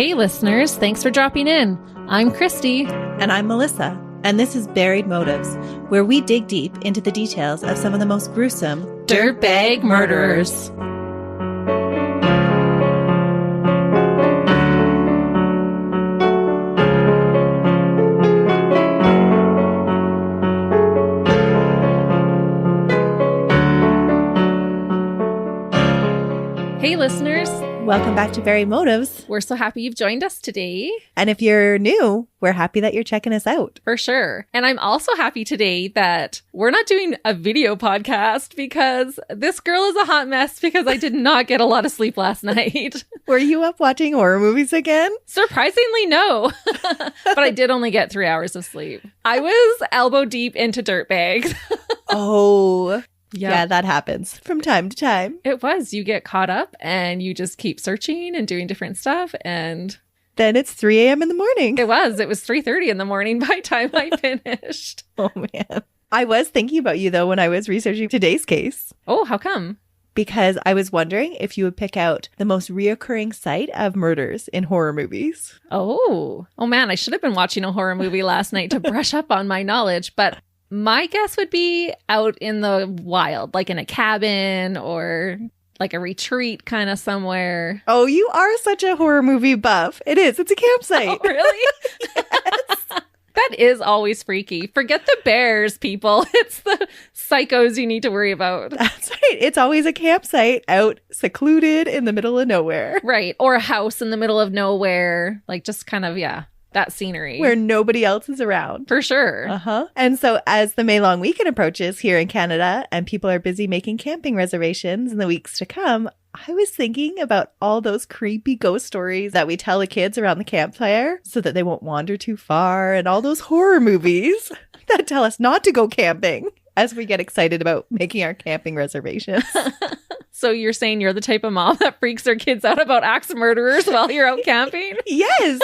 Hey listeners, thanks for dropping in. I'm Christy. And I'm Melissa. And this is Buried Motives, where we dig deep into the details of some of the most gruesome dirtbag murderers. Hey listeners. Welcome back to Buried Motives. We're so happy you've joined us today. And if you're new, we're happy that you're checking us out. For sure. And I'm also happy today that we're not doing a video podcast because this girl is a hot mess because I did not get a lot of sleep last night. Were you up watching horror movies again? Surprisingly, no. But I did only get 3 hours of sleep. I was elbow deep into dirtbags. Oh, yeah, that happens from time to time. It was. You get caught up and you just keep searching and doing different stuff. And then it's 3 a.m. in the morning. It was 3:30 in the morning by the time I finished. Oh, man. I was thinking about you, though, when I was researching today's case. Oh, how come? Because I was wondering if you would pick out the most reoccurring site of murders in horror movies. Oh man, I should have been watching a horror movie last night to brush up on my knowledge, but my guess would be out in the wild, like in a cabin or like a retreat kind of somewhere. Oh, you are such a horror movie buff. It is. It's a campsite. Oh, really? Yes. That is always freaky. Forget the bears, people. It's the psychos you need to worry about. That's right. It's always a campsite out secluded in the middle of nowhere. Right. Or a house in the middle of nowhere. Like just kind of, that scenery. Where nobody else is around. For sure. Uh-huh. And so as the May long weekend approaches here in Canada and people are busy making camping reservations in the weeks to come, I was thinking about all those creepy ghost stories that we tell the kids around the campfire so that they won't wander too far, and all those horror movies that tell us not to go camping as we get excited about making our camping reservations. So you're saying you're the type of mom that freaks their kids out about axe murderers while you're out camping? Yes.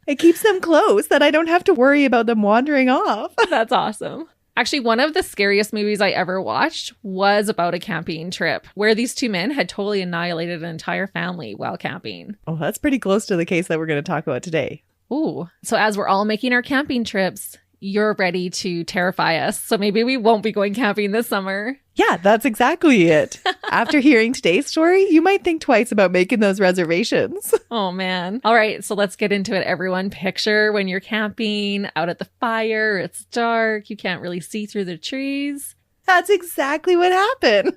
It keeps them close that I don't have to worry about them wandering off. That's awesome. Actually, one of the scariest movies I ever watched was about a camping trip where these two men had totally annihilated an entire family while camping. Oh, that's pretty close to the case that we're going to talk about today. Ooh. So as we're all making our camping trips, you're ready to terrify us. So maybe we won't be going camping this summer. Yeah, that's exactly it. After hearing today's story, you might think twice about making those reservations. Oh, man. All right, so let's get into it, everyone. Picture when you're camping out at the fire. It's dark. You can't really see through the trees. That's exactly what happened.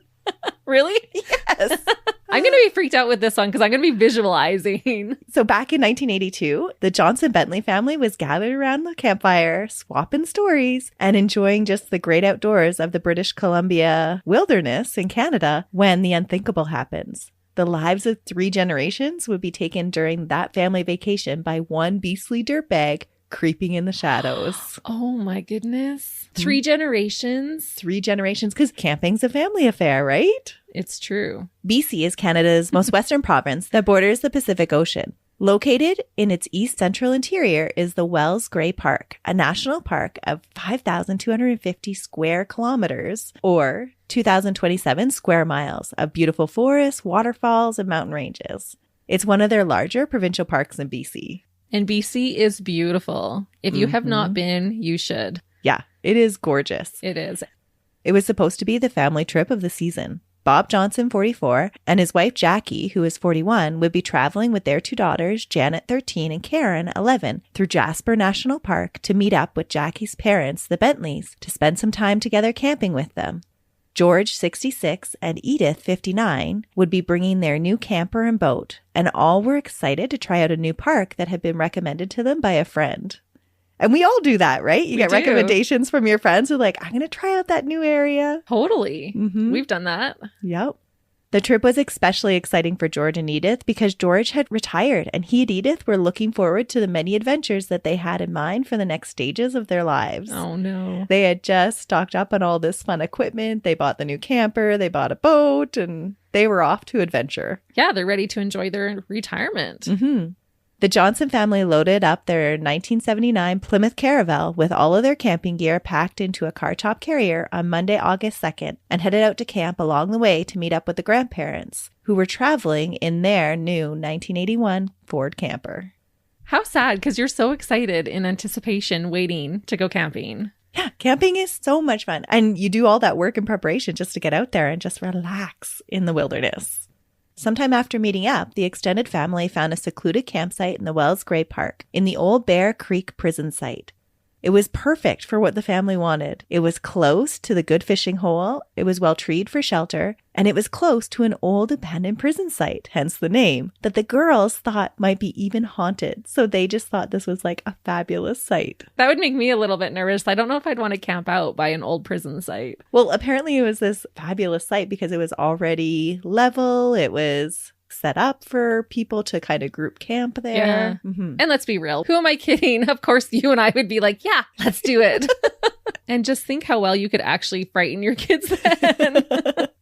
Really? Yes. I'm going to be freaked out with this one because I'm going to be visualizing. So back in 1982, the Johnson-Bentley family was gathered around the campfire, swapping stories and enjoying just the great outdoors of the British Columbia wilderness in Canada when the unthinkable happens. The lives of 3 generations would be taken during that family vacation by one beastly dirtbag creeping in the shadows. Oh my goodness. 3 generations? 3 generations, because camping's a family affair, right? It's true. BC is Canada's most western province that borders the Pacific Ocean. Located in its east-central interior is the Wells Gray Park, a national park of 5,250 square kilometers, or 2,027 square miles of beautiful forests, waterfalls, and mountain ranges. It's one of their larger provincial parks in BC. And BC is beautiful. If you have not been, you should. Yeah, it is gorgeous. It is. It was supposed to be the family trip of the season. Bob Johnson, 44, and his wife Jackie, who is 41, would be traveling with their 2 daughters, Janet, 13, and Karen, 11, through Jasper National Park to meet up with Jackie's parents, the Bentleys, to spend some time together camping with them. George, 66, and Edith, 59, would be bringing their new camper and boat, and all were excited to try out a new park that had been recommended to them by a friend. And we all do that, right? You get recommendations from your friends who are like, I'm going to try out that new area. Totally. Mm-hmm. We've done that. Yep. The trip was especially exciting for George and Edith because George had retired and he and Edith were looking forward to the many adventures that they had in mind for the next stages of their lives. Oh, no. They had just stocked up on all this fun equipment. They bought the new camper, they bought a boat, and they were off to adventure. Yeah, they're ready to enjoy their retirement. Mm-hmm. The Johnson family loaded up their 1979 Plymouth Caravelle with all of their camping gear packed into a car-top carrier on Monday, August 2nd, and headed out to camp along the way to meet up with the grandparents, who were traveling in their new 1981 Ford camper. How sad, because you're so excited in anticipation waiting to go camping. Yeah, camping is so much fun. And you do all that work in preparation just to get out there and just relax in the wilderness. Sometime after meeting up, the extended family found a secluded campsite in the Wells Gray Park in the old Bear Creek prison site. It was perfect for what the family wanted. It was close to the good fishing hole, it was well treed for shelter, and it was close to an old abandoned prison site, hence the name, that the girls thought might be even haunted. So they just thought this was like a fabulous site. That would make me a little bit nervous. I don't know if I'd want to camp out by an old prison site. Well, apparently it was this fabulous site because it was already level, it was set up for people to kind of group camp there. Yeah. And let's be real. Who am I kidding? Of course, you and I would be like, yeah, let's do it. And just think how well you could actually frighten your kids then.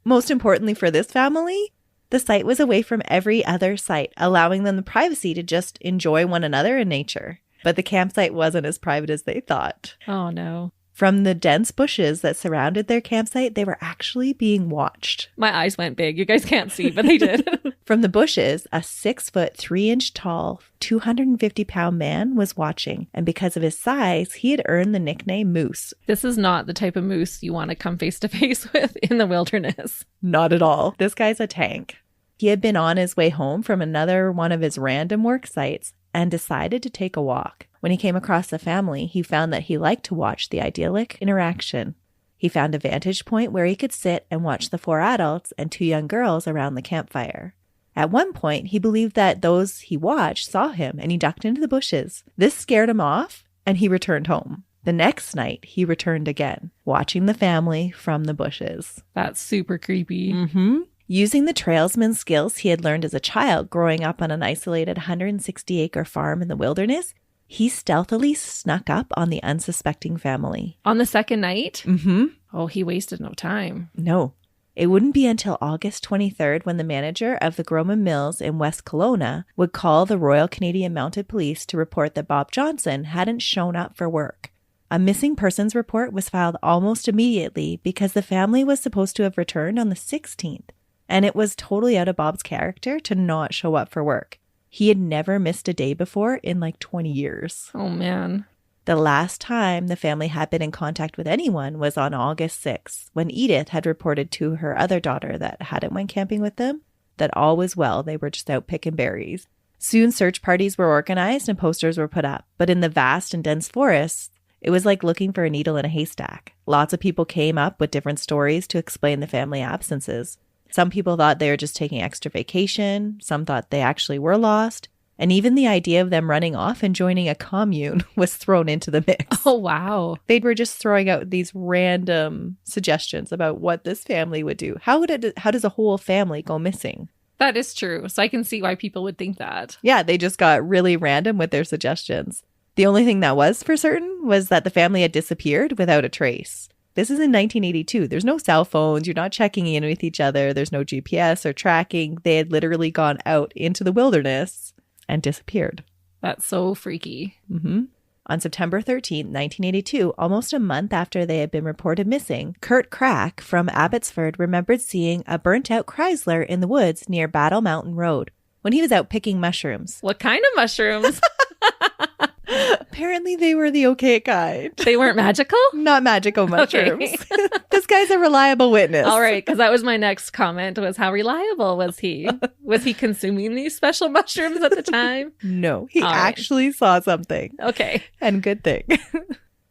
Most importantly for this family, the site was away from every other site, allowing them the privacy to just enjoy one another in nature. But the campsite wasn't as private as they thought. Oh, no. From the dense bushes that surrounded their campsite, they were actually being watched. My eyes went big. You guys can't see, but they did. From the bushes, a 6-foot, 3-inch tall, 250-pound man was watching. And because of his size, he had earned the nickname Moose. This is not the type of moose you want to come face to face with in the wilderness. Not at all. This guy's a tank. He had been on his way home from another one of his random work sites and decided to take a walk. When he came across the family, he found that he liked to watch the idyllic interaction. He found a vantage point where he could sit and watch the 4 adults and 2 young girls around the campfire. At one point, he believed that those he watched saw him and he ducked into the bushes. This scared him off and he returned home. The next night, he returned again, watching the family from the bushes. That's super creepy. Using the trailsman skills he had learned as a child growing up on an isolated 160-acre farm in the wilderness, he stealthily snuck up on the unsuspecting family. On the second night? Oh, he wasted no time. No. It wouldn't be until August 23rd when the manager of the Groman Mills in West Kelowna would call the Royal Canadian Mounted Police to report that Bob Johnson hadn't shown up for work. A missing persons report was filed almost immediately because the family was supposed to have returned on the 16th. And it was totally out of Bob's character to not show up for work. He had never missed a day before in like 20 years. Oh, man. The last time the family had been in contact with anyone was on August 6th, when Edith had reported to her other daughter that hadn't went camping with them, that all was well, they were just out picking berries. Soon search parties were organized and posters were put up, but in the vast and dense forests, it was like looking for a needle in a haystack. Lots of people came up with different stories to explain the family absences. Some people thought they were just taking extra vacation. Some thought they actually were lost. And even the idea of them running off and joining a commune was thrown into the mix. Oh, wow. They were just throwing out these random suggestions about what this family would do. How does a whole family go missing? That is true. So I can see why people would think that. Yeah, they just got really random with their suggestions. The only thing that was for certain was that the family had disappeared without a trace. This is in 1982. There's no cell phones. You're not checking in with each other. There's no GPS or tracking. They had literally gone out into the wilderness and disappeared. That's so freaky. On September 13, 1982, almost a month after they had been reported missing, Kurt Crack from Abbotsford remembered seeing a burnt-out Chrysler in the woods near Battle Mountain Road when he was out picking mushrooms. What kind of mushrooms? Apparently they were the okay kind. They weren't magical? Not magical mushrooms. Okay. This guy's a reliable witness. All right, because that was my next comment, was how reliable was he? Was he consuming these special mushrooms at the time? No, he actually saw something. Okay. And good thing.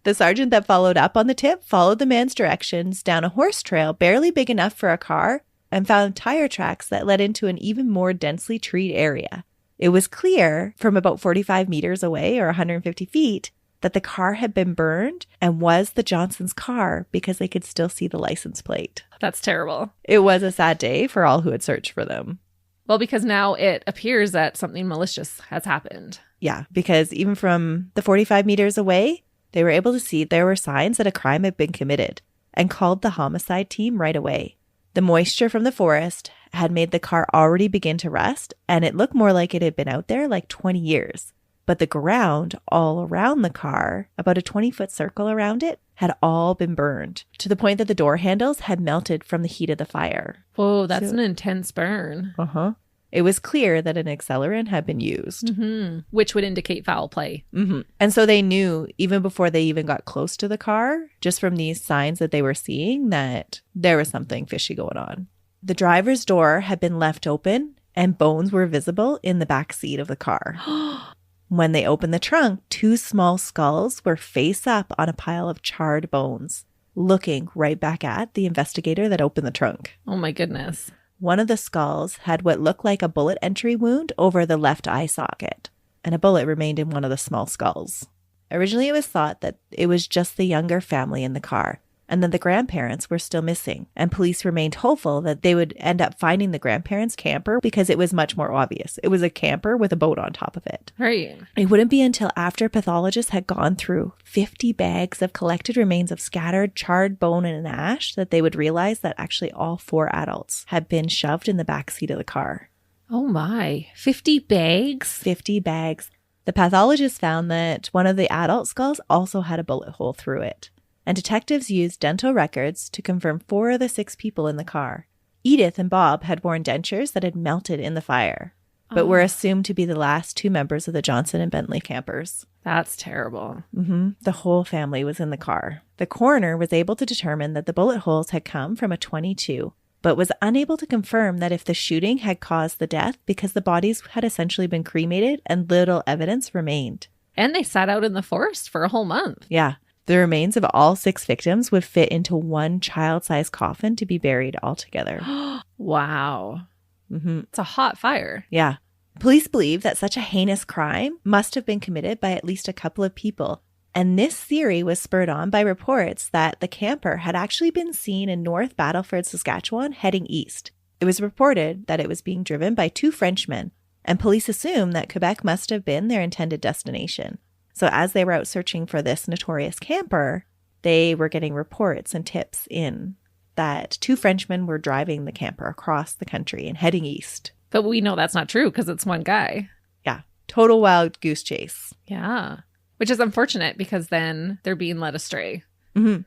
The sergeant that followed up on the tip followed the man's directions down a horse trail barely big enough for a car and found tire tracks that led into an even more densely treed area. It was clear from about 45 meters away or 150 feet that the car had been burned and was the Johnsons' car because they could still see the license plate. That's terrible. It was a sad day for all who had searched for them. Well, because now it appears that something malicious has happened. Yeah, because even from the 45 meters away, they were able to see there were signs that a crime had been committed and called the homicide team right away. The moisture from the forest had made the car already begin to rust, and it looked more like it had been out there like 20 years. But the ground all around the car, about a 20-foot circle around it, had all been burned to the point that the door handles had melted from the heat of the fire. Whoa, that's an intense burn. Uh-huh. It was clear that an accelerant had been used. Which would indicate foul play. And so they knew, even before they even got close to the car, just from these signs that they were seeing, that there was something fishy going on. The driver's door had been left open and bones were visible in the back seat of the car. When they opened the trunk, 2 small skulls were face up on a pile of charred bones, looking right back at the investigator that opened the trunk. Oh my goodness. One of the skulls had what looked like a bullet entry wound over the left eye socket, and a bullet remained in one of the small skulls. Originally, it was thought that it was just the younger family in the car, and that the grandparents were still missing, and police remained hopeful that they would end up finding the grandparents' camper because it was much more obvious. It was a camper with a boat on top of it. Right. It wouldn't be until after pathologists had gone through 50 bags of collected remains of scattered, charred bone and ash that they would realize that actually all 4 adults had been shoved in the back seat of the car. Oh my. 50 bags? 50 bags. The pathologists found that one of the adult skulls also had a bullet hole through it. And detectives used dental records to confirm 4 of the 6 people in the car. Edith and Bob had worn dentures that had melted in the fire, but were assumed to be the last 2 members of the Johnson-Bentley campers. That's terrible. The whole family was in the car. The coroner was able to determine that the bullet holes had come from a .22, but was unable to confirm that if the shooting had caused the death because the bodies had essentially been cremated and little evidence remained. And they sat out in the forest for a whole month. Yeah. The remains of all 6 victims would fit into one child-sized coffin to be buried all together. Wow. It's a hot fire. Yeah. Police believe that such a heinous crime must have been committed by at least a couple of people. And this theory was spurred on by reports that the camper had actually been seen in North Battleford, Saskatchewan, heading east. It was reported that it was being driven by 2 Frenchmen, and police assumed that Quebec must have been their intended destination. So as they were out searching for this notorious camper, they were getting reports and tips in that 2 Frenchmen were driving the camper across the country and heading east. But we know that's not true because it's one guy. Yeah. Total wild goose chase. Yeah. Which is unfortunate because then they're being led astray.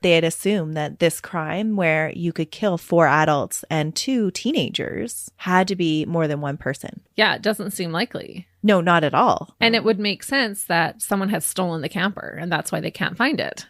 They had assumed that this crime where you could kill 4 adults and 2 teenagers had to be more than one person. Yeah, it doesn't seem likely. No, not at all. And it would make sense that someone has stolen the camper and that's why they can't find it.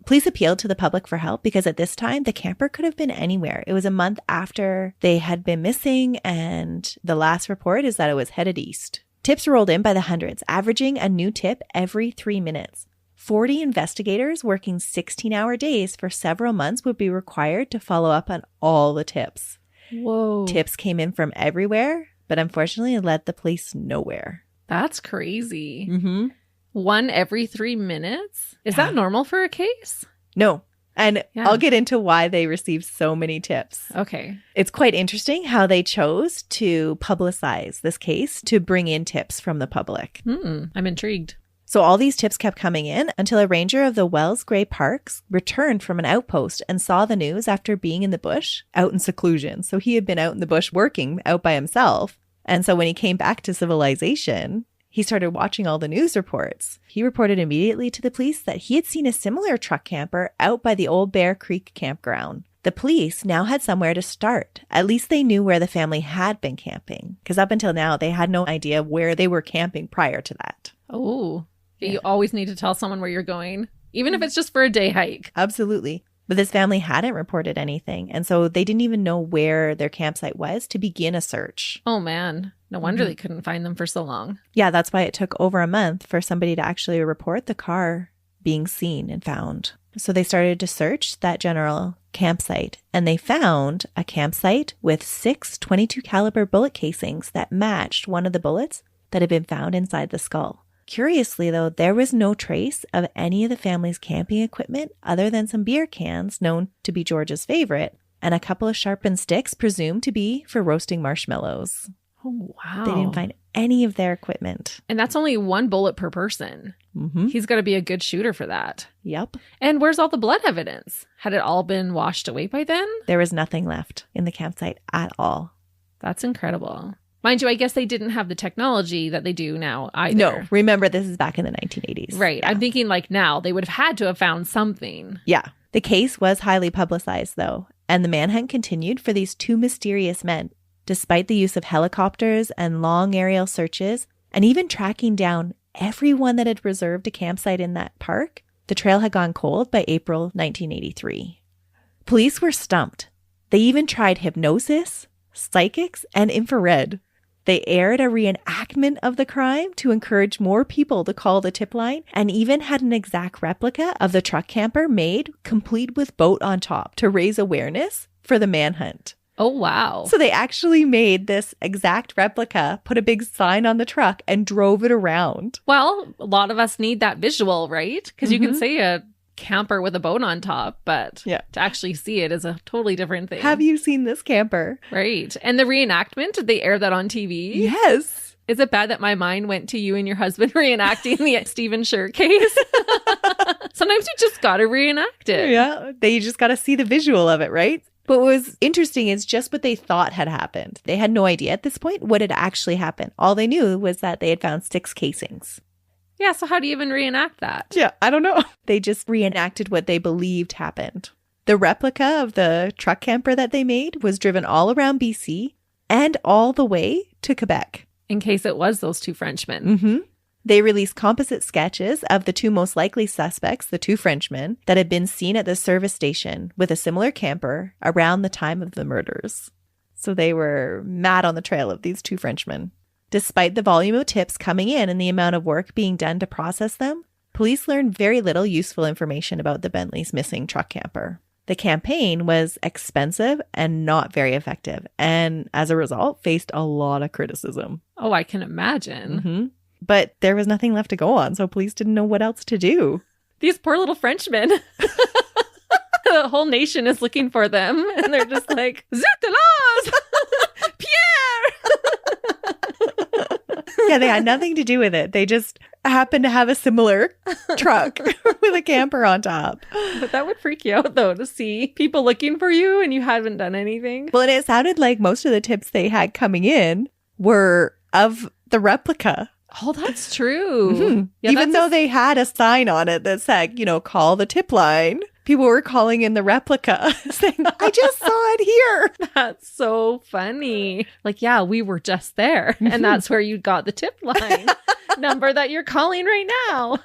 Police appealed to the public for help because at this time, the camper could have been anywhere. It was a month after they had been missing, and the last report is that it was headed east. Tips rolled in by the hundreds, averaging a new tip every 3 minutes. 40 investigators working 16-hour days for several months would be required to follow up on all the tips. Whoa. Tips came in from everywhere, but unfortunately it led the police nowhere. That's crazy. 1 every 3 minutes? Is that normal for a case? No. And I'll get into why they received so many tips. Okay. It's quite interesting how they chose to publicize this case to bring in tips from the public. I'm intrigued. So all these tips kept coming in until a ranger of the Wells Gray Parks returned from an outpost and saw the news after being in the bush, out in seclusion. So he had been out in the bush working out by himself. And so when he came back to civilization, he started watching all the news reports. He reported immediately to the police that he had seen a similar truck camper out by the Old Bear Creek campground. The police now had somewhere to start. At least they knew where the family had been camping, because up until now, they had no idea where they were camping prior to that. Oh, you always need to tell someone where you're going, even if it's just for a day hike. Absolutely. But this family hadn't reported anything, and so they didn't even know where their campsite was to begin a search. Oh, man. No wonder they couldn't find them for so long. Yeah, that's why it took over a month for somebody to actually report the car being seen and found. So they started to search that general campsite, and they found a campsite with 6 .22 caliber bullet casings that matched one of the bullets that had been found inside the skull. Curiously, though, there was no trace of any of the family's camping equipment other than some beer cans, known to be George's favorite, and a couple of sharpened sticks presumed to be for roasting marshmallows. Oh, wow. They didn't find any of their equipment. And that's only 1 bullet per person. He's got to be a good shooter for that. Yep. And where's all the blood evidence? Had it all been washed away by then? There was nothing left in the campsite at all. That's incredible. Mind you, I guess they didn't have the technology that they do now either. No, remember, this is back in the 1980s. Right. Yeah. I'm thinking like now they would have had to have found something. Yeah. The case was highly publicized, though, and the manhunt continued for these two mysterious men. Despite the use of helicopters and long aerial searches, and even tracking down everyone that had reserved a campsite in that park, the trail had gone cold by April 1983. Police were stumped. They even tried hypnosis, psychics, and infrared. They aired a reenactment of the crime to encourage more people to call the tip line, and even had an exact replica of the truck camper made, complete with boat on top, to raise awareness for the manhunt. Oh, wow. So they actually made this exact replica, put a big sign on the truck, and drove it around. Well, a lot of us need that visual, right? Because you can say a camper with a boat on top, but to actually see it is a totally different thing. Have you seen this camper? Right. And the reenactment, did they air that on TV? Yes. Is it bad that my mind went to you and your husband reenacting the Stephen Shirt case? Sometimes you just got to reenact it. Yeah. You just got to see the visual of it, right? But what was interesting is just what they thought had happened. They had no idea at this point what had actually happened. All they knew was that they had found 6 casings. Yeah, so how do you even reenact that? Yeah, I don't know. They just reenacted what they believed happened. The replica of the truck camper that they made was driven all around BC and all the way to Quebec. In case it was those 2 Frenchmen. Mm-hmm. They released composite sketches of the 2 most likely suspects, the 2 Frenchmen, that had been seen at the service station with a similar camper around the time of the murders. So they were mad on the trail of these 2 Frenchmen. Despite the volume of tips coming in and the amount of work being done to process them, police learned very little useful information about the Bentley's missing truck camper. The campaign was expensive and not very effective, and as a result, faced a lot of criticism. Oh, I can imagine. Mm-hmm. But there was nothing left to go on, so police didn't know what else to do. These poor little Frenchmen. The whole nation is looking for them, and they're just like, Zut de laws! Pierre! Yeah, they had nothing to do with it. They just happened to have a similar truck with a camper on top. But that would freak you out, though, to see people looking for you and you haven't done anything. Well, and it sounded like most of the tips they had coming in were of the replica. Oh, that's true. Mm-hmm. Yeah, even though they had a sign on it that said, call the tip line, people were calling in the replica saying, I just saw it here. That's so funny. Like, yeah, we were just there. And that's where you got the tip line number that you're calling right now.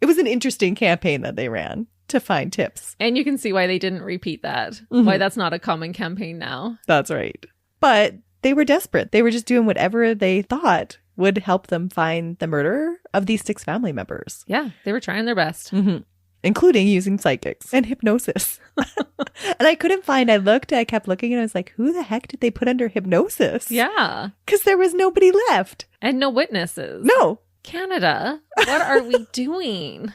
It was an interesting campaign that they ran to find tips. And you can see why they didn't repeat that. Mm-hmm. Why that's not a common campaign now. That's right. But they were desperate. They were just doing whatever they thought would help them find the murderer of these 6 family members. Yeah, they were trying their best. Mm-hmm. Including using psychics and hypnosis. And I couldn't find, I kept looking and I was like, who the heck did they put under hypnosis? Yeah. Because there was nobody left. And no witnesses. No. Canada, what are we doing?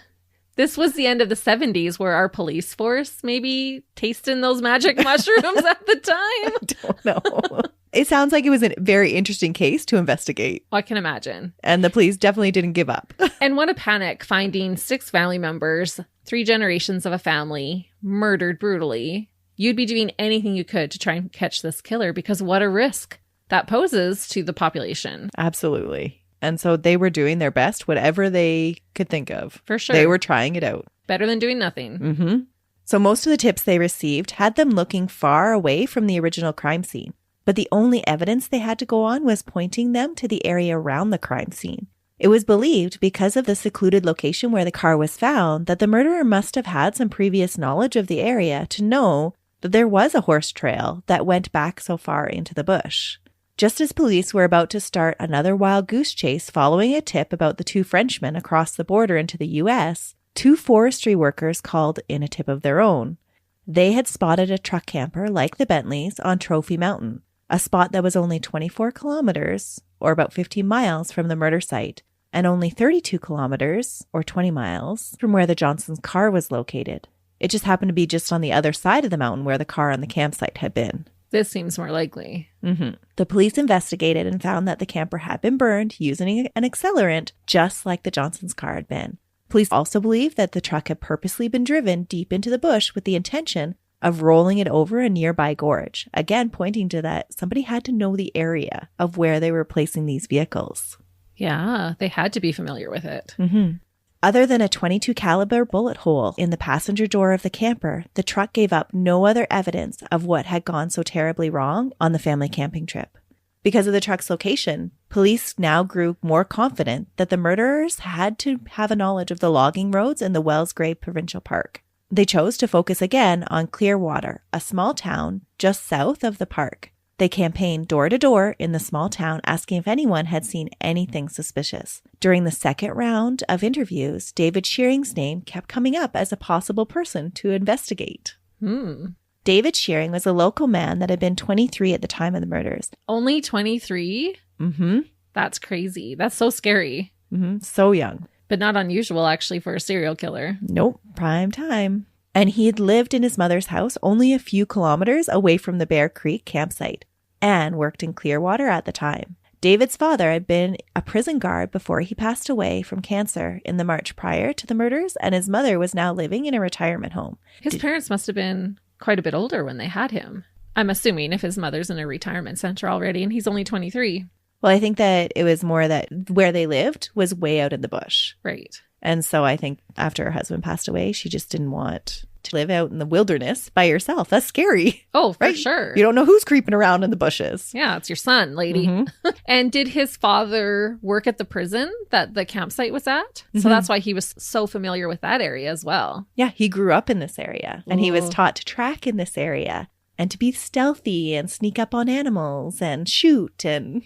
This was the end of the 70s where our police force maybe tasting those magic mushrooms at the time. I don't know. It sounds like it was a very interesting case to investigate. I can imagine. And the police definitely didn't give up. And what a panic finding 6 family members, 3 generations of a family, murdered brutally. You'd be doing anything you could to try and catch this killer because what a risk that poses to the population. Absolutely. And so they were doing their best, whatever they could think of. For sure. They were trying it out. Better than doing nothing. Mm-hmm. So most of the tips they received had them looking far away from the original crime scene. But the only evidence they had to go on was pointing them to the area around the crime scene. It was believed, because of the secluded location where the car was found, that the murderer must have had some previous knowledge of the area to know that there was a horse trail that went back so far into the bush. Just as police were about to start another wild goose chase following a tip about the 2 Frenchmen across the border into the U.S., 2 forestry workers called in a tip of their own. They had spotted a truck camper like the Bentleys on Trophy Mountain, a spot that was only 24 kilometers, or about 15 miles from the murder site, and only 32 kilometers, or 20 miles, from where the Johnsons' car was located. It just happened to be just on the other side of the mountain where the car on the campsite had been. This seems more likely. Mm-hmm. The police investigated and found that the camper had been burned using an accelerant, just like the Johnsons' car had been. Police also believe that the truck had purposely been driven deep into the bush with the intention of rolling it over a nearby gorge, again pointing to that somebody had to know the area of where they were placing these vehicles. Yeah, they had to be familiar with it. Mm-hmm. Other than a .22 caliber bullet hole in the passenger door of the camper, the truck gave up no other evidence of what had gone so terribly wrong on the family camping trip. Because of the truck's location, police now grew more confident that the murderers had to have a knowledge of the logging roads in the Wells Grave Provincial Park. They chose to focus again on Clearwater, a small town just south of the park. They campaigned door to door in the small town, asking if anyone had seen anything suspicious. During the second round of interviews, David Shearing's name kept coming up as a possible person to investigate. David Shearing was a local man that had been 23 at the time of the murders. Only 23? Mm-hmm. That's crazy. That's so scary. Mm-hmm. So young. But not unusual, actually, for a serial killer. Nope. Prime time. And he had lived in his mother's house only a few kilometers away from the Bear Creek campsite and worked in Clearwater at the time. David's father had been a prison guard before he passed away from cancer in the March prior to the murders, and his mother was now living in a retirement home. His parents must have been quite a bit older when they had him. I'm assuming if his mother's in a retirement center already and he's only 23. Well, I think that it was more that where they lived was way out in the bush. Right. And so I think after her husband passed away, she just didn't want to live out in the wilderness by yourself. That's scary. Oh, for right? sure. You don't know who's creeping around in the bushes. Yeah, it's your son, lady. Mm-hmm. And did his father work at the prison that the campsite was at? So that's why he was so familiar with that area as well. Yeah, he grew up in this area and he was taught to track in this area and to be stealthy and sneak up on animals and shoot. And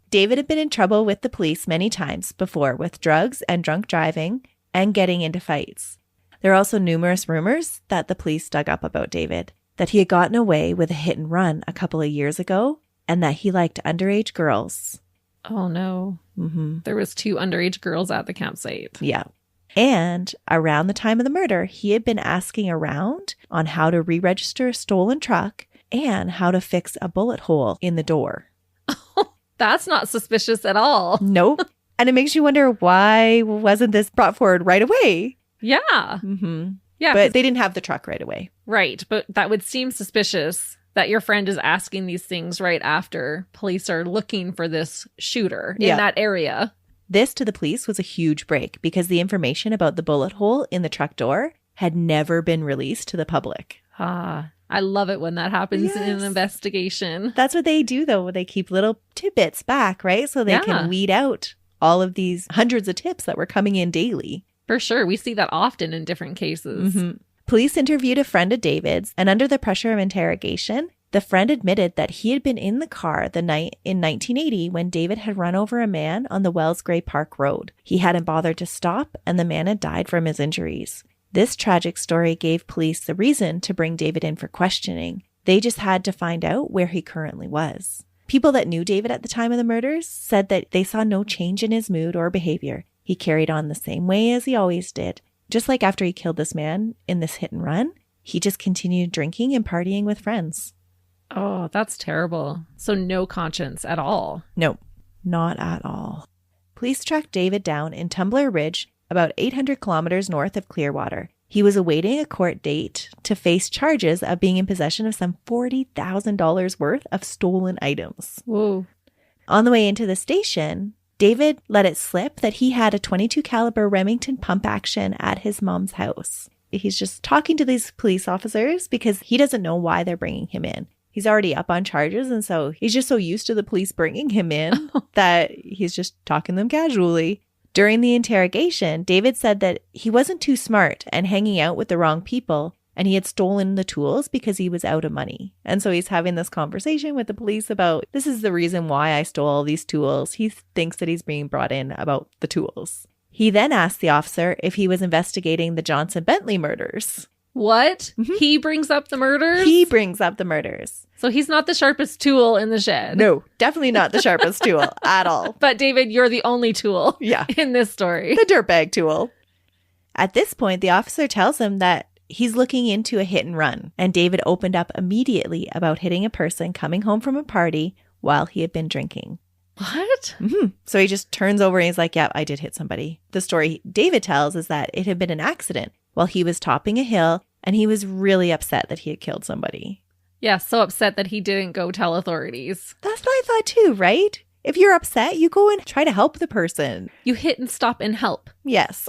David had been in trouble with the police many times before with drugs and drunk driving and getting into fights. There are also numerous rumors that the police dug up about David, that he had gotten away with a hit and run a couple of years ago and that he liked underage girls. Oh, no. Mm-hmm. There was 2 underage girls at the campsite. Yeah. And around the time of the murder, he had been asking around on how to re-register a stolen truck and how to fix a bullet hole in the door. That's not suspicious at all. Nope. And it makes you wonder, why wasn't this brought forward right away? Yeah. Mm-hmm. Yeah. But they didn't have the truck right away. Right. But that would seem suspicious that your friend is asking these things right after police are looking for this shooter in that area. This to the police was a huge break because the information about the bullet hole in the truck door had never been released to the public. I love it when that happens in an investigation. That's what they do, though. They keep little tidbits back, right? So they can weed out all of these hundreds of tips that were coming in daily. For sure. We see that often in different cases. Mm-hmm. Police interviewed a friend of David's, and under the pressure of interrogation, the friend admitted that he had been in the car the night in 1980 when David had run over a man on the Wells Grave Park Road. He hadn't bothered to stop, and the man had died from his injuries. This tragic story gave police the reason to bring David in for questioning. They just had to find out where he currently was. People that knew David at the time of the murders said that they saw no change in his mood or behavior. He carried on the same way as he always did. Just like after he killed this man in this hit and run, he just continued drinking and partying with friends. Oh, that's terrible. So no conscience at all. Nope, not at all. Police tracked David down in Tumbler Ridge, about 800 kilometers north of Clearwater. He was awaiting a court date to face charges of being in possession of some $40,000 worth of stolen items. Whoa. On the way into the station, David let it slip that he had a .22 caliber Remington pump action at his mom's house. He's just talking to these police officers because he doesn't know why they're bringing him in. He's already up on charges, and so he's just so used to the police bringing him in that he's just talking to them casually. During the interrogation, David said that he wasn't too smart and hanging out with the wrong people, and he had stolen the tools because he was out of money. And so he's having this conversation with the police about, this is the reason why I stole all these tools. He thinks that he's being brought in about the tools. He then asked the officer if he was investigating the Johnson-Bentley murders. What? Mm-hmm. He brings up the murders? He brings up the murders. So he's not the sharpest tool in the shed. No, definitely not the sharpest tool at all. But David, you're the only tool in this story. The dirtbag tool. At this point, the officer tells him that he's looking into a hit and run, and David opened up immediately about hitting a person coming home from a party while he had been drinking. What? Mm-hmm. So he just turns over and he's like, yeah, I did hit somebody. The story David tells is that it had been an accident while he was topping a hill and he was really upset that he had killed somebody. Yeah, so upset that he didn't go tell authorities. That's what I thought too, right? If you're upset, you go and try to help the person. You hit and stop and help. Yes.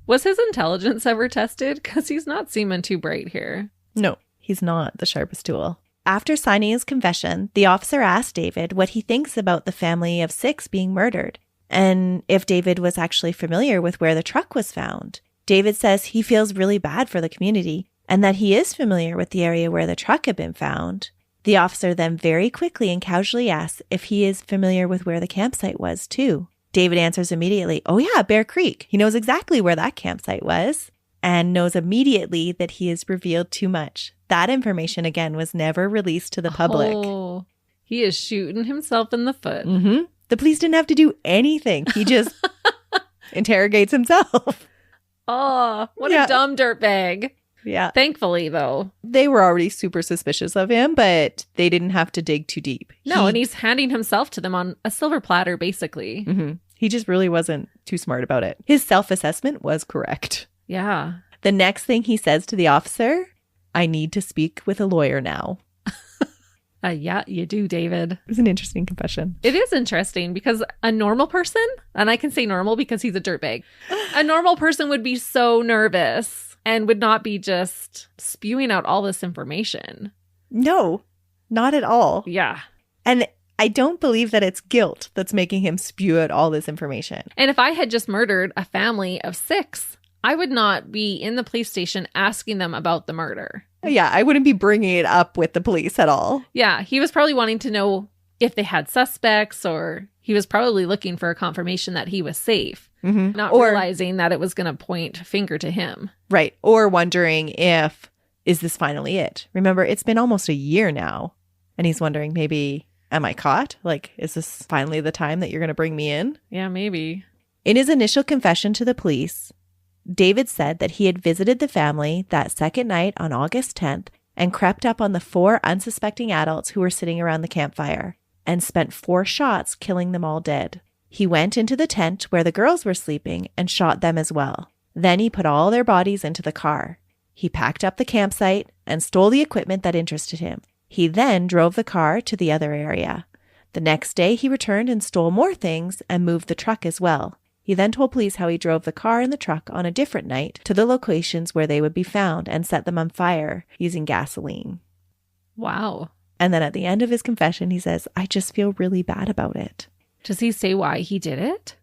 Was his intelligence ever tested? Because he's not seeming too bright here. No, he's not the sharpest tool. After signing his confession, the officer asked David what he thinks about the family of 6 being murdered, and if David was actually familiar with where the truck was found. David says he feels really bad for the community and that he is familiar with the area where the truck had been found. The officer then very quickly and casually asks if he is familiar with where the campsite was too. David answers immediately, "Oh yeah, Bear Creek." He knows exactly where that campsite was and knows immediately that he has revealed too much. That information, again, was never released to the public. Oh, he is shooting himself in the foot. Mm-hmm. The police didn't have to do anything. He just interrogates himself. Oh, what a dumb dirtbag. Yeah. Thankfully, though. They were already super suspicious of him, but they didn't have to dig too deep. No, and he's handing himself to them on a silver platter, basically. Mm-hmm. He just really wasn't too smart about it. His self-assessment was correct. Yeah. The next thing he says to the officer, "I need to speak with a lawyer now." Yeah, you do, David. It was an interesting confession. It is interesting because a normal person, and I can say normal because he's a dirtbag, a normal person would be so nervous and would not be just spewing out all this information. No, not at all. Yeah. And I don't believe that it's guilt that's making him spew out all this information. And if I had just murdered a family of 6, I would not be in the police station asking them about the murder. Yeah, I wouldn't be bringing it up with the police at all. Yeah, he was probably wanting to know if they had suspects, or he was probably looking for a confirmation that he was safe, not realizing that it was going to point finger to him. Right. Or wondering is this finally it? Remember, it's been almost a year now. And he's wondering, maybe, am I caught? Like, is this finally the time that you're going to bring me in? Yeah, maybe. In his initial confession to the police, David said that he had visited the family that second night on August 10th and crept up on the 4 unsuspecting adults who were sitting around the campfire and spent 4 shots, killing them all dead. He went into the tent where the girls were sleeping and shot them as well. Then he put all their bodies into the car. He packed up the campsite and stole the equipment that interested him. He then drove the car to the other area. The next day, he returned and stole more things and moved the truck as well. He then told police how he drove the car and the truck on a different night to the locations where they would be found and set them on fire using gasoline. Wow. And then at the end of his confession, he says, "I just feel really bad about it." Does he say why he did it?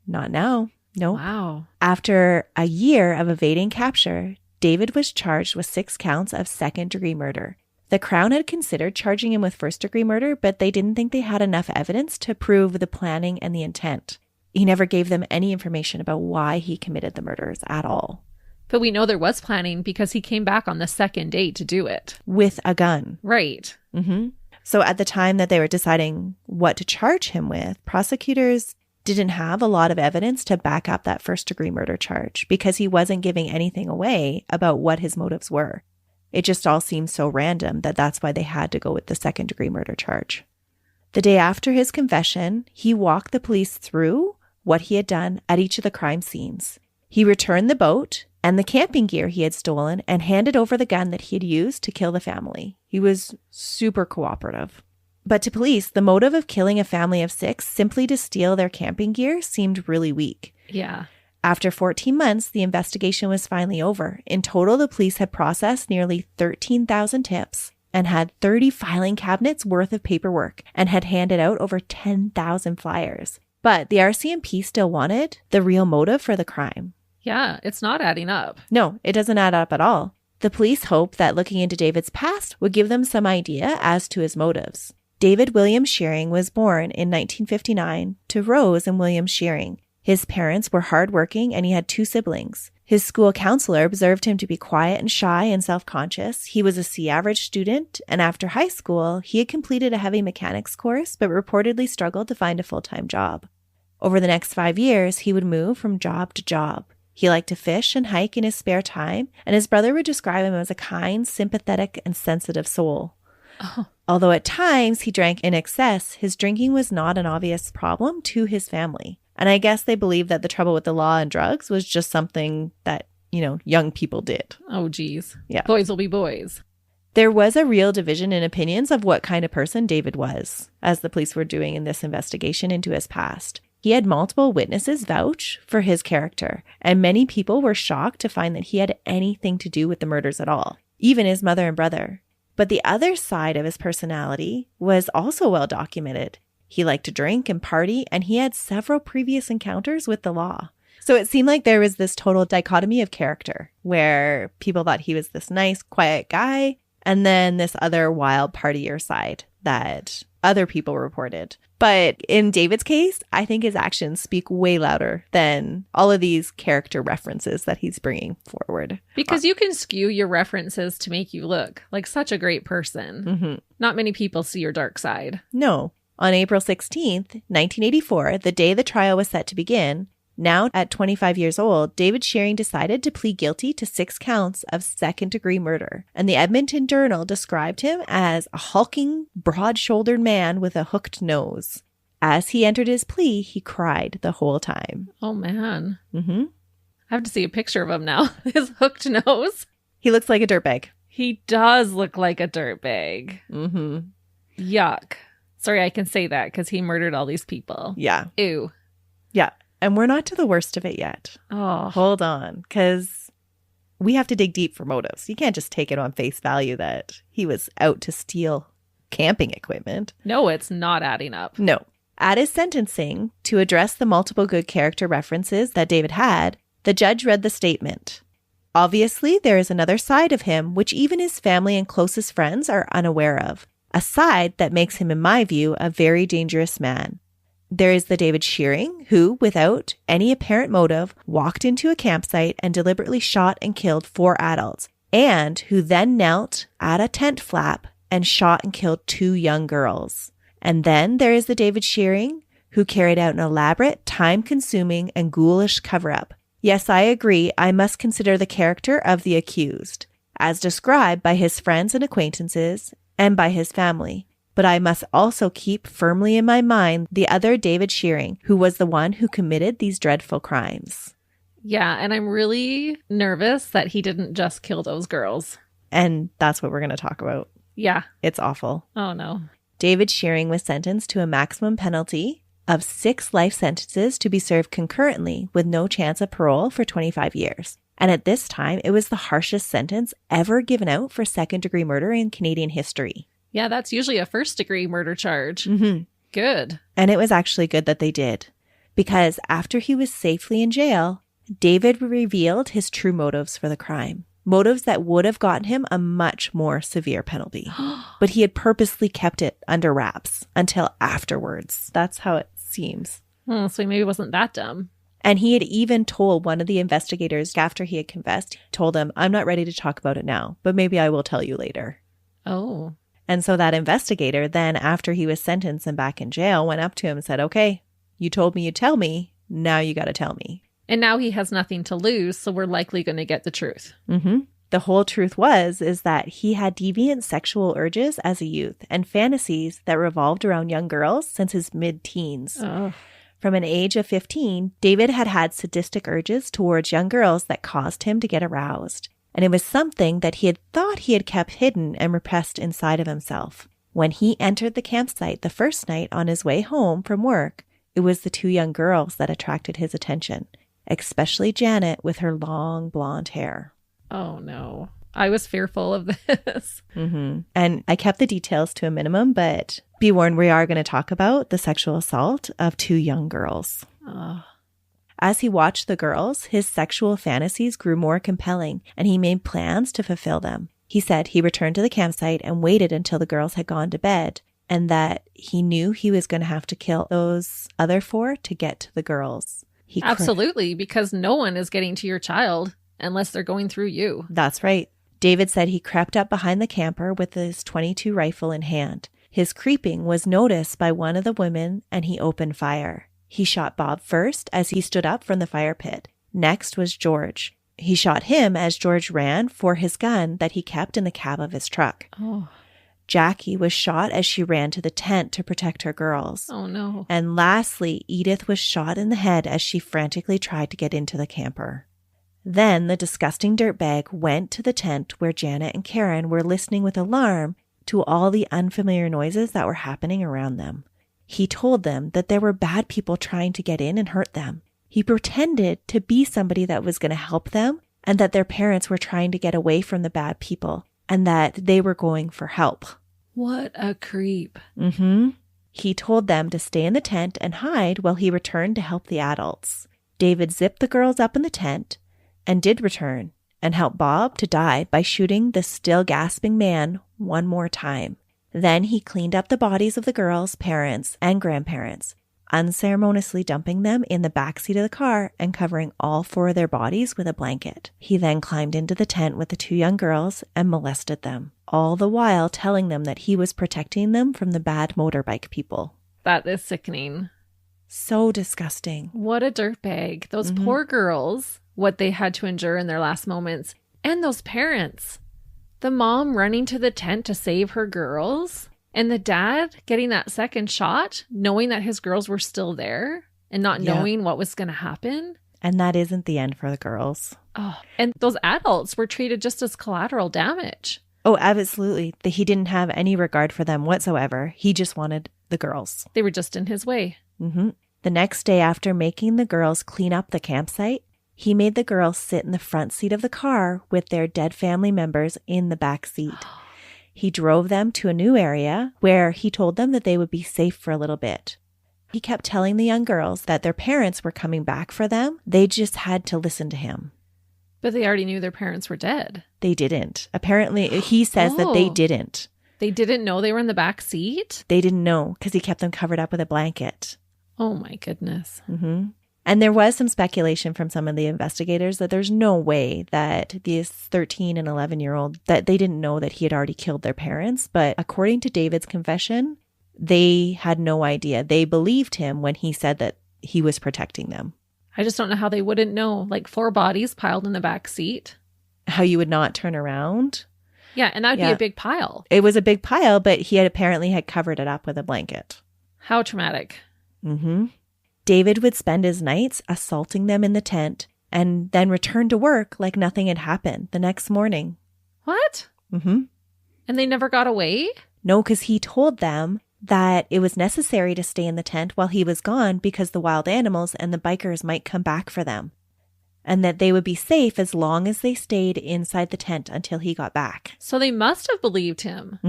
Not now. No. Wow. After a year of evading capture, David was charged with 6 counts of second-degree murder. The Crown had considered charging him with first-degree murder, but they didn't think they had enough evidence to prove the planning and the intent. He never gave them any information about why he committed the murders at all. But we know there was planning because he came back on the second day to do it. With a gun. Right. Mm-hmm. So at the time that they were deciding what to charge him with, prosecutors didn't have a lot of evidence to back up that first-degree murder charge because he wasn't giving anything away about what his motives were. It just all seemed so random that that's why they had to go with the second-degree murder charge. The day after his confession, he walked the police through what he had done at each of the crime scenes. He returned the boat and the camping gear he had stolen and handed over the gun that he had used to kill the family. He was super cooperative. But to police, the motive of killing a family of 6 simply to steal their camping gear seemed really weak. Yeah. After 14 months, the investigation was finally over. In total, the police had processed nearly 13,000 tips and had 30 filing cabinets worth of paperwork and had handed out over 10,000 flyers. But the RCMP still wanted the real motive for the crime. Yeah, it's not adding up. No, it doesn't add up at all. The police hoped that looking into David's past would give them some idea as to his motives. David William Shearing was born in 1959 to Rose and William Shearing. His parents were hardworking and he had 2 siblings. His school counselor observed him to be quiet and shy and self-conscious. He was a C-average student, and after high school, he had completed a heavy mechanics course but reportedly struggled to find a full-time job. Over the next 5 years, he would move from job to job. He liked to fish and hike in his spare time, and his brother would describe him as a kind, sympathetic, and sensitive soul. Oh. Although at times he drank in excess, his drinking was not an obvious problem to his family. And I guess they believed that the trouble with the law and drugs was just something that young people did. Oh, geez. Yeah. Boys will be boys. There was a real division in opinions of what kind of person David was, as the police were doing in this investigation into his past. He had multiple witnesses vouch for his character, and many people were shocked to find that he had anything to do with the murders at all, even his mother and brother. But the other side of his personality was also well documented. He liked to drink and party, and he had several previous encounters with the law. So it seemed like there was this total dichotomy of character, where people thought he was this nice, quiet guy, and then this other wild partier side that other people reported. But in David's case, I think his actions speak way louder than all of these character references that he's bringing forward. Because you can skew your references to make you look like such a great person. Mm-hmm. Not many people see your dark side. No. On April 16th, 1984, the day the trial was set to begin, now at 25 years old, David Shearing decided to plead guilty to 6 counts of second-degree murder. And the Edmonton Journal described him as a hulking, broad-shouldered man with a hooked nose. As he entered his plea, he cried the whole time. Oh, man. Mm-hmm. I have to see a picture of him now. His hooked nose. He looks like a dirtbag. He does look like a dirtbag. Mm-hmm. Yuck. Sorry, I can say that because he murdered all these people. Yeah. Ew. Yeah. And we're not to the worst of it yet. Oh. Hold on, because we have to dig deep for motives. You can't just take it on face value that he was out to steal camping equipment. No, it's not adding up. No. At his sentencing, to address the multiple good character references that David had, the judge read the statement. Obviously, there is another side of him which even his family and closest friends are unaware of. A side that makes him, in my view, a very dangerous man. There is the David Shearing, who, without any apparent motive, walked into a campsite and deliberately shot and killed 4 adults, and who then knelt at a tent flap and shot and killed 2 young girls. And then there is the David Shearing, who carried out an elaborate, time-consuming, and ghoulish cover-up. Yes, I agree, I must consider the character of the accused, as described by his friends and acquaintances, and by his family. But I must also keep firmly in my mind the other David Shearing, who was the one who committed these dreadful crimes. Yeah, and I'm really nervous that he didn't just kill those girls. And that's what we're going to talk about. Yeah. It's awful. Oh, no. David Shearing was sentenced to a maximum penalty of 6 life sentences to be served concurrently with no chance of parole for 25 years. And at this time, it was the harshest sentence ever given out for second-degree murder in Canadian history. Yeah, that's usually a first-degree murder charge. Mm-hmm. Good. And it was actually good that they did. Because after he was safely in jail, David revealed his true motives for the crime. Motives that would have gotten him a much more severe penalty. But he had purposely kept it under wraps until afterwards. That's how it seems. So he maybe wasn't that dumb. And he had even told one of the investigators after he had confessed, told him, I'm not ready to talk about it now, but maybe I will tell you later. Oh. And so that investigator then, after he was sentenced and back in jail, went up to him and said, okay, you told me you'd tell me. Now you got to tell me. And now he has nothing to lose, so we're likely going to get the truth. Mm-hmm. The whole truth is that he had deviant sexual urges as a youth and fantasies that revolved around young girls since his mid-teens. Oh. From an age of 15, David had had sadistic urges towards young girls that caused him to get aroused. And it was something that he had thought he had kept hidden and repressed inside of himself. When he entered the campsite the first night on his way home from work, it was the 2 young girls that attracted his attention, especially Janet with her long blonde hair. Oh, no. I was fearful of this. Mm-hmm. And I kept the details to a minimum, but be warned, we are going to talk about the sexual assault of 2 young girls. Oh. As he watched the girls, his sexual fantasies grew more compelling, and he made plans to fulfill them. He said he returned to the campsite and waited until the girls had gone to bed, and that he knew he was going to have to kill those other 4 to get to the girls. Absolutely, because no one is getting to your child unless they're going through you. That's right. David said he crept up behind the camper with his .22 rifle in hand. His creeping was noticed by one of the women, and he opened fire. He shot Bob first as he stood up from the fire pit. Next was George. He shot him as George ran for his gun that he kept in the cab of his truck. Oh. Jackie was shot as she ran to the tent to protect her girls. Oh, no. And lastly, Edith was shot in the head as she frantically tried to get into the camper. Then the disgusting dirtbag went to the tent where Janet and Karen were listening with alarm to all the unfamiliar noises that were happening around them. He told them that there were bad people trying to get in and hurt them. He pretended to be somebody that was going to help them and that their parents were trying to get away from the bad people and that they were going for help. What a creep. He told them to stay in the tent and hide while he returned to help the adults. David zipped the girls up in the tent and did return and help Bob to die by shooting the still gasping man one more time. Then he cleaned up the bodies of the girls' parents and grandparents, unceremoniously dumping them in the backseat of the car and covering all 4 of their bodies with a blanket. He then climbed into the tent with the 2 young girls and molested them, all the while telling them that he was protecting them from the bad motorbike people. That is sickening. So disgusting. What a dirtbag. Those poor girls, what they had to endure in their last moments. And those parents. The mom running to the tent to save her girls. And the dad getting that second shot, knowing that his girls were still there and not knowing what was going to happen. And that isn't the end for the girls. Oh, and those adults were treated just as collateral damage. Oh, absolutely. He didn't have any regard for them whatsoever. He just wanted the girls. They were just in his way. The next day, after making the girls clean up the campsite, he made the girls sit in the front seat of the car with their dead family members in the back seat. He drove them to a new area where he told them that they would be safe for a little bit. He kept telling the young girls that their parents were coming back for them. They just had to listen to him. But they already knew their parents were dead. They didn't. Apparently, he says that they didn't. They didn't know they were in the back seat? They didn't know because he kept them covered up with a blanket. Oh my goodness. And there was some speculation from some of the investigators that there's no way that these 13 and 11-year-old, that they didn't know that he had already killed their parents. But according to David's confession, they had no idea. They believed him when he said that he was protecting them. I just don't know how they wouldn't know. Like 4 bodies piled in the back seat. How you would not turn around. Yeah, and that would be a big pile. It was a big pile, but he had apparently covered it up with a blanket. How traumatic. David would spend his nights assaulting them in the tent and then return to work like nothing had happened the next morning. What? And they never got away? No, because he told them that it was necessary to stay in the tent while he was gone because the wild animals and the bikers might come back for them. And that they would be safe as long as they stayed inside the tent until he got back. So they must have believed him.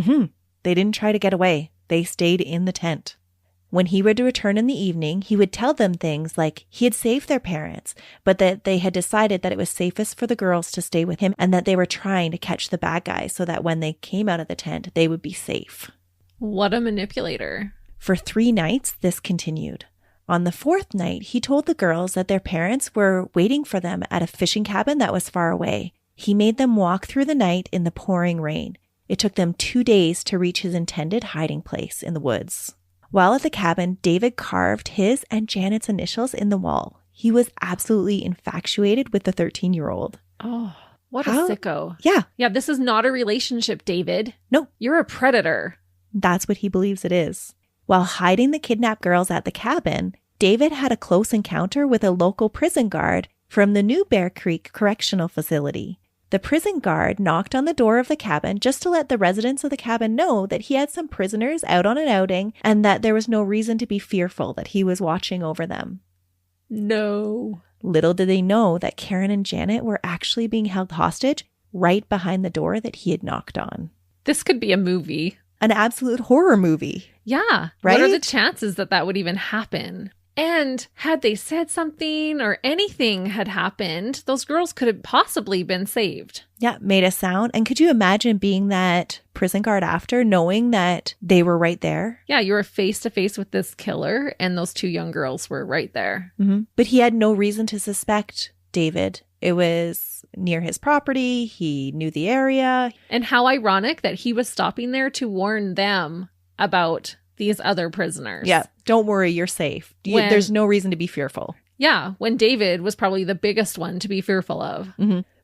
They didn't try to get away. They stayed in the tent. When he would return in the evening, he would tell them things like he had saved their parents, but that they had decided that it was safest for the girls to stay with him and that they were trying to catch the bad guys so that when they came out of the tent, they would be safe. What a manipulator. For 3 nights, this continued. On the 4th night, he told the girls that their parents were waiting for them at a fishing cabin that was far away. He made them walk through the night in the pouring rain. It took them 2 days to reach his intended hiding place in the woods. While at the cabin, David carved his and Janet's initials in the wall. He was absolutely infatuated with the 13-year-old. Oh, what a sicko. Yeah. Yeah, this is not a relationship, David. No. You're a predator. That's what he believes it is. While hiding the kidnapped girls at the cabin, David had a close encounter with a local prison guard from the New Bear Creek Correctional Facility. The prison guard knocked on the door of the cabin just to let the residents of the cabin know that he had some prisoners out on an outing and that there was no reason to be fearful that he was watching over them. No. Little did they know that Karen and Janet were actually being held hostage right behind the door that he had knocked on. This could be a movie. An absolute horror movie. Yeah. Right? What are the chances that that would even happen? And had they said something or anything had happened, those girls could have possibly been saved. Yeah, made a sound. And could you imagine being that prison guard after, knowing that they were right there? Yeah, you were face to face with this killer and those 2 young girls were right there. But he had no reason to suspect David. It was near his property. He knew the area. And how ironic that he was stopping there to warn them about these other prisoners. Yeah. Don't worry, you're safe. There's no reason to be fearful. Yeah. When David was probably the biggest one to be fearful of.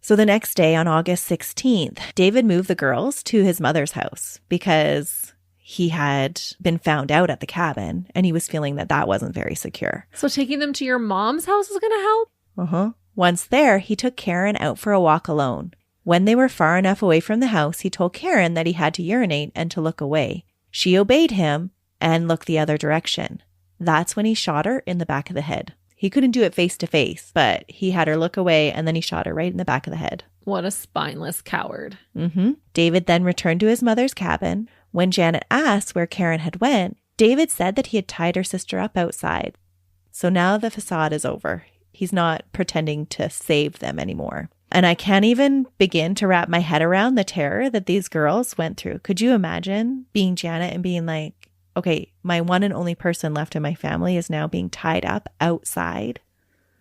So the next day on August 16th, David moved the girls to his mother's house because he had been found out at the cabin and he was feeling that that wasn't very secure. So taking them to your mom's house is going to help? Once there, he took Karen out for a walk alone. When they were far enough away from the house, he told Karen that he had to urinate and to look away. She obeyed him and looked the other direction. That's when he shot her in the back of the head. He couldn't do it face to face, but he had her look away and then he shot her right in the back of the head. What a spineless coward. David then returned to his mother's cabin. When Janet asked where Karen had went, David said that he had tied her sister up outside. So now the facade is over. He's not pretending to save them anymore. And I can't even begin to wrap my head around the terror that these girls went through. Could you imagine being Janet and being like, okay, my one and only person left in my family is now being tied up outside?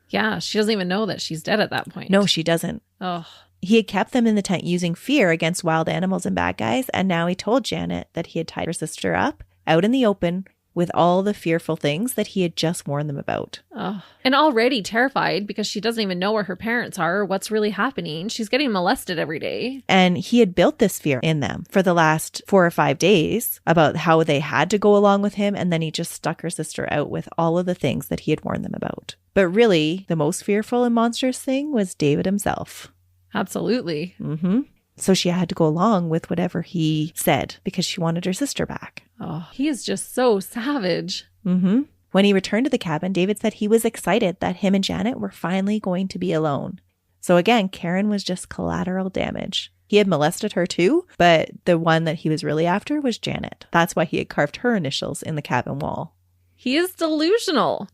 Yeah, she doesn't even know that she's dead at that point. No, she doesn't. Oh. He had kept them in the tent using fear against wild animals and bad guys. And now he told Janet that he had tied her sister up out in the open with all the fearful things that he had just warned them about. Oh. And already terrified because she doesn't even know where her parents are or what's really happening. She's getting molested every day. And he had built this fear in them for the last 4 or 5 days about how they had to go along with him. And then he just stuck her sister out with all of the things that he had warned them about. But really, the most fearful and monstrous thing was David himself. Absolutely. So she had to go along with whatever he said because she wanted her sister back. Oh, he is just so savage. When he returned to the cabin, David said he was excited that him and Janet were finally going to be alone. So again, Karen was just collateral damage. He had molested her too, but the one that he was really after was Janet. That's why he had carved her initials in the cabin wall. He is delusional.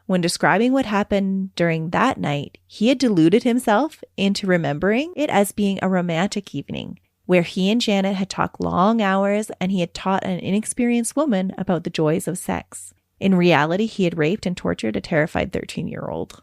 When describing what happened during that night, he had deluded himself into remembering it as being a romantic evening where he and Janet had talked long hours and he had taught an inexperienced woman about the joys of sex. In reality, he had raped and tortured a terrified 13-year-old.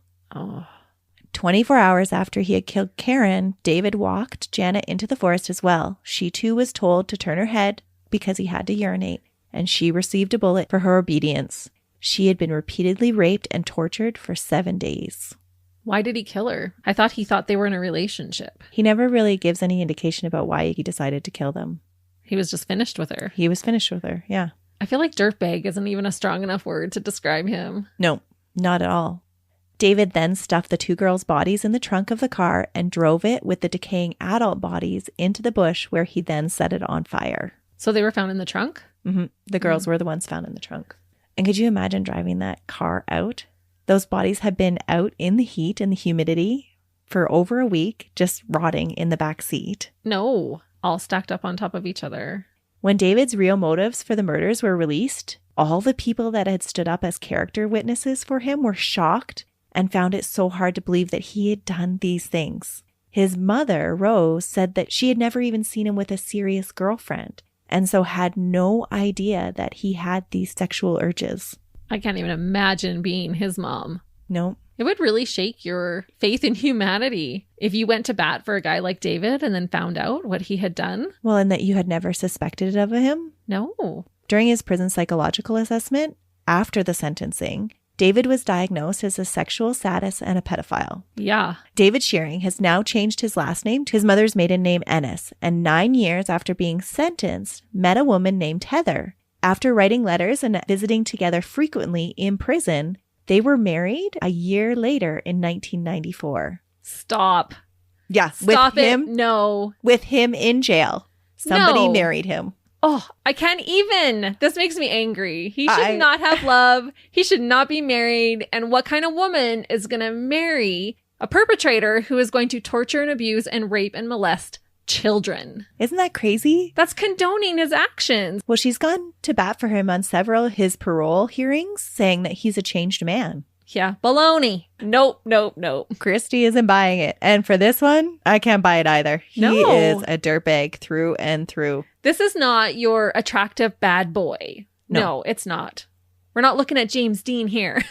24 hours after he had killed Karen, David walked Janet into the forest as well. She too was told to turn her head because he had to urinate, and she received a bullet for her obedience. She had been repeatedly raped and tortured for 7 days. Why did he kill her? I thought he thought they were in a relationship. He never really gives any indication about why he decided to kill them. He was just finished with her. He was finished with her, yeah. I feel like dirtbag isn't even a strong enough word to describe him. No, not at all. David then stuffed the 2 girls' bodies in the trunk of the car and drove it with the decaying adult bodies into the bush where he then set it on fire. So they were found in the trunk? The girls were the ones found in the trunk. And could you imagine driving that car out? Those bodies had been out in the heat and the humidity for over a week, just rotting in the back seat. No, all stacked up on top of each other. When David's real motives for the murders were released, all the people that had stood up as character witnesses for him were shocked and found it so hard to believe that he had done these things. His mother, Rose, said that she had never even seen him with a serious girlfriend, and so had no idea that he had these sexual urges. I can't even imagine being his mom. No. It would really shake your faith in humanity if you went to bat for a guy like David and then found out what he had done. Well, and that you had never suspected of him. No. During his prison psychological assessment, after the sentencing, David was diagnosed as a sexual sadist and a pedophile. Yeah. David Shearing has now changed his last name to his mother's maiden name, Ennis, and 9 years after being sentenced, met a woman named Heather. After writing letters and visiting together frequently in prison, they were married a year later in 1994. Stop. Yeah. Stop it. No. With him in jail. Somebody No. married him. Oh, I can't even. This makes me angry. He should not have love. He should not be married. And what kind of woman is going to marry a perpetrator who is going to torture and abuse and rape and molest children? Isn't that crazy? That's condoning his actions. Well, she's gone to bat for him on several of his parole hearings, saying that he's a changed man. Yeah, baloney. Nope. Christy isn't buying it. And for this one, I can't buy it either. He is a dirtbag through and through. This is not your attractive bad boy. No, it's not. We're not looking at James Dean here.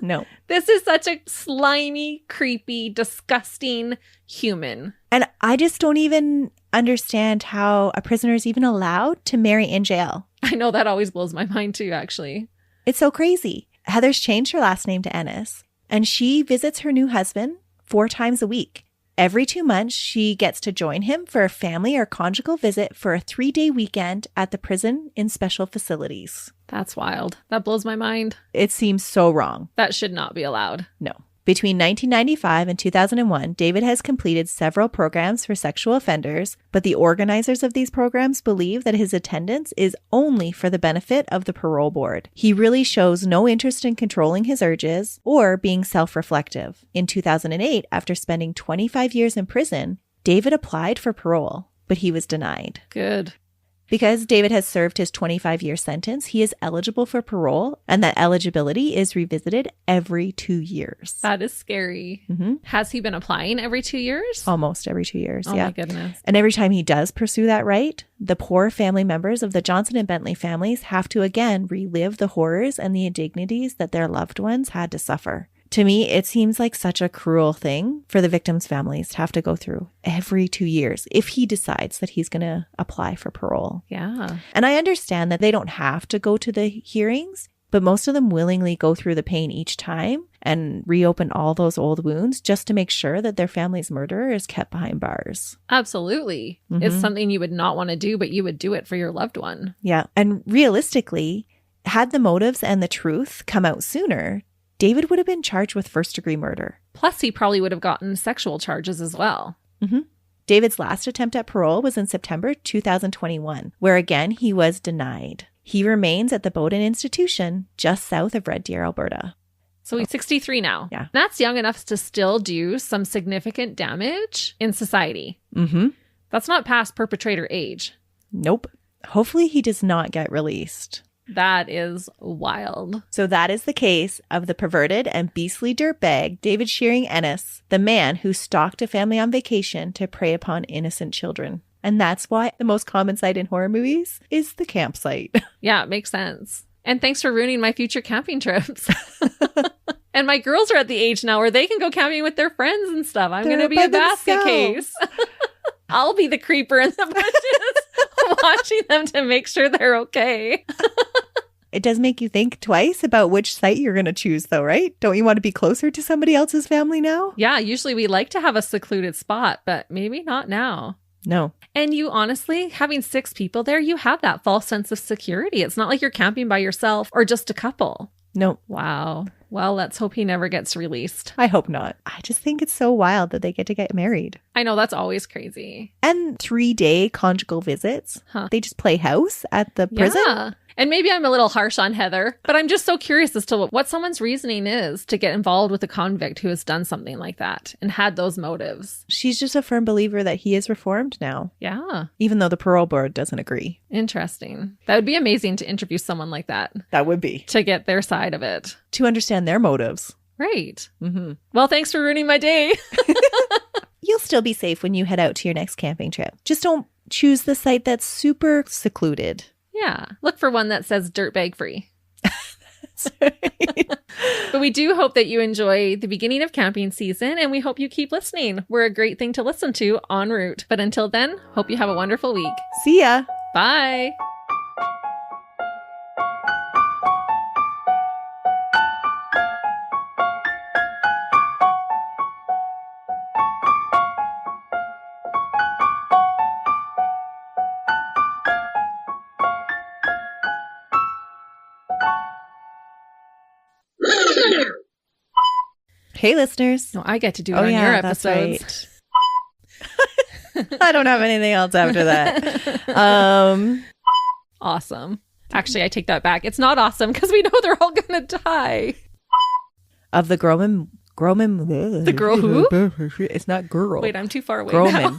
No. This is such a slimy, creepy, disgusting human. And I just don't even understand how a prisoner is even allowed to marry in jail. I know that always blows my mind too, actually. It's so crazy. Heather's changed her last name to Ennis, and she visits her new husband 4 times a week. Every 2 months, she gets to join him for a family or conjugal visit for a 3-day weekend at the prison in special facilities. That's wild. That blows my mind. It seems so wrong. That should not be allowed. No. Between 1995 and 2001, David has completed several programs for sexual offenders, but the organizers of these programs believe that his attendance is only for the benefit of the parole board. He really shows no interest in controlling his urges or being self-reflective. In 2008, after spending 25 years in prison, David applied for parole, but he was denied. Good. Because David has served his 25-year sentence, he is eligible for parole, and that eligibility is revisited every 2 years. That is scary. Mm-hmm. Has he been applying every 2 years? Almost every 2 years, Oh yeah. my goodness. And every time he does pursue that right, the poor family members of the Johnson-Bentley families have to again relive the horrors and the indignities that their loved ones had to suffer. To me, it seems like such a cruel thing for the victims' families to have to go through every 2 years if he decides that he's going to apply for parole. Yeah. And I understand that they don't have to go to the hearings, but most of them willingly go through the pain each time and reopen all those old wounds just to make sure that their family's murderer is kept behind bars. Absolutely. It's something you would not want to do, but you would do it for your loved one. Yeah. And realistically, had the motives and the truth come out sooner, David would have been charged with first-degree murder. Plus, he probably would have gotten sexual charges as well. David's last attempt at parole was in September 2021, where again he was denied. He remains at the Bowden Institution just south of Red Deer, Alberta. So he's 63 now. Yeah. That's young enough to still do some significant damage in society. Mm-hmm. That's not past perpetrator age. Nope. Hopefully he does not get released. That is wild. So that is the case of the perverted and beastly dirtbag, David Shearing Ennis, the man who stalked a family on vacation to prey upon innocent children. And that's why the most common sight in horror movies is the campsite. Yeah, it makes sense. And thanks for ruining my future camping trips. And my girls are at the age now where they can go camping with their friends and stuff. I'm going to be a basket case. I'll be the creeper in the bushes, watching them to make sure they're okay. It does make you think twice about which site you're going to choose, though, right? Don't you want to be closer to somebody else's family now? Yeah, usually we like to have a secluded spot, but maybe not now. No. And you honestly, having 6 people there, you have that false sense of security. It's not like you're camping by yourself or just a couple. No. Wow. Well, let's hope he never gets released. I hope not. I just think it's so wild that they get married. I know, that's always crazy. And 3-day conjugal visits. Huh. They just play house at the prison. Yeah. And maybe I'm a little harsh on Heather, but I'm just so curious as to what someone's reasoning is to get involved with a convict who has done something like that and had those motives. She's just a firm believer that he is reformed now, Yeah. even though the parole board doesn't agree. Interesting. That would be amazing to interview someone like that That would be. to get their side of it. To understand their motives. Right. Mm-hmm. Well, thanks for ruining my day. You'll still be safe when you head out to your next camping trip. Just don't choose the site that's super secluded. Yeah. Look for one that says dirtbag free. Sorry. But we do hope that you enjoy the beginning of camping season, and we hope you keep listening. We're a great thing to listen to en route. But until then, hope you have a wonderful week. See ya. Bye. Hey, listeners. No, I get to do it on your episodes. Right. I don't have anything else after that. Awesome. Actually, I take that back. It's not awesome because we know they're all going to die. Of the Groman. The girl who? It's not girl. Wait, I'm too far away Groman. now.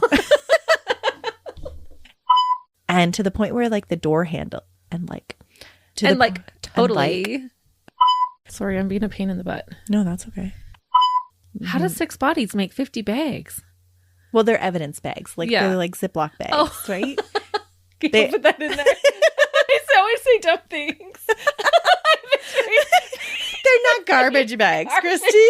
And to the point where like the door handle and like. Totally. Sorry, I'm being a pain in the butt. No, that's okay. How does 6 bodies make 50 bags? Well, they're evidence bags. Like they're like Ziploc bags, right? Can you put that in there? I always say dumb things. They're not garbage bags, Christy.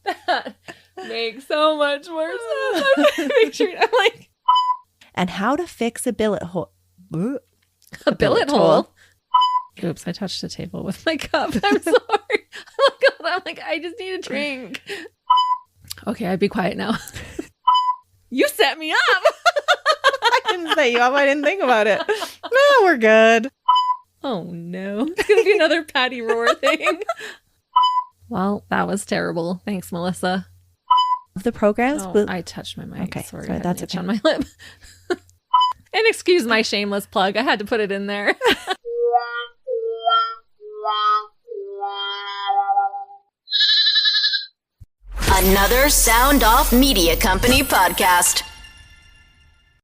That makes so much more sense. I'm trying to make sure. I'm like, and how to fix a billet hole. a billet hole? Oops, I touched the table with my cup. I'm sorry. Oh my God, I'm like, I just need a drink. Okay, I'd be quiet now. You set me up. I didn't set you up. I didn't think about it. No, we're good. Oh no. It's going to be another Patty Roar thing. Well, that was terrible. Thanks, Melissa. The programs. Oh, I touched my mic. Okay, sorry, sorry, that's on my lip. And excuse my shameless plug. I had to put it in there. Another Sound Off Media Company podcast.